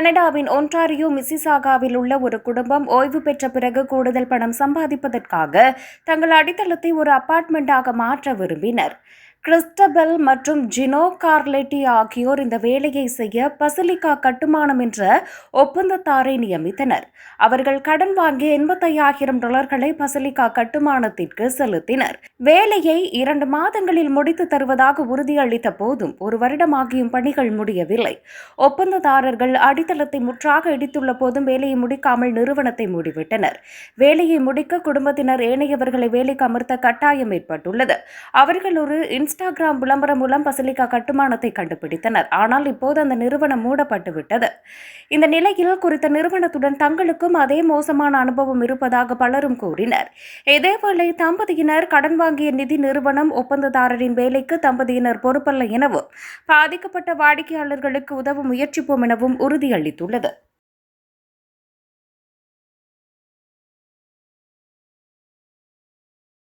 கனடாவின் ஒன்டாரியோ மிசிசாகாவில் உள்ள ஒரு குடும்பம் ஓய்வு பெற்ற பிறகு கூடுதல் பணம் சம்பாதிப்பதற்காக தங்கள் அடித்தளத்தை ஒரு அபார்ட்மெண்டாக மாற்ற விரும்பினர். கிறிஸ்டபெல் மற்றும் ஜினோ கார்லெட்டி ஆகியோர் இந்த வேலையை செய்ய பசிலிகா கட்டுமானம் என்ற ஒப்பந்ததாரை நியமித்தனர். அவர்கள் கடன் வாங்கி $85,000 பசிலிகா கட்டுமானத்திற்கு செலுத்தினர். வேலையை 2 மாதங்களில் முடித்து தருவதாக உறுதியளித்த போதும் 1 வருடமாகியும் பணிகள் முடியவில்லை. ஒப்பந்ததாரர்கள் அடித்தளத்தை முற்றாக இடித்துள்ள போதும் வேலையை முடிக்காமல் நிறுவனத்தை மூடிவிட்டனர். வேலையை முடிக்க குடும்பத்தினர் ஏனையவர்களை வேலைக்கு அமர்த்த கட்டாயம் ஏற்பட்டுள்ளது. அவர்கள் ஒரு இன்ஸ்டாகிராம் விளம்பரம் மூலம் பசிலிகா கட்டுமானத்தை கண்டுபிடித்தனர். ஆனால் இப்போது அந்த நிறுவனம் மூடப்பட்டுவிட்டது. இந்த நிலையில் குறித்த நிறுவனத்துடன் தங்களுக்கும் அதே மோசமான அனுபவம் இருப்பதாக பலரும் கூறினர். இதேவேளை தம்பதியினர் கடன் வாங்கிய நிதி நிறுவனம் ஒப்பந்ததாரரின் வேலைக்கு தம்பதியினர் பொறுப்பல்ல எனவும் பாதிக்கப்பட்ட வாடிக்கையாளர்களுக்கு உதவ முயற்சிப்போம் எனவும் உறுதியளித்துள்ளது.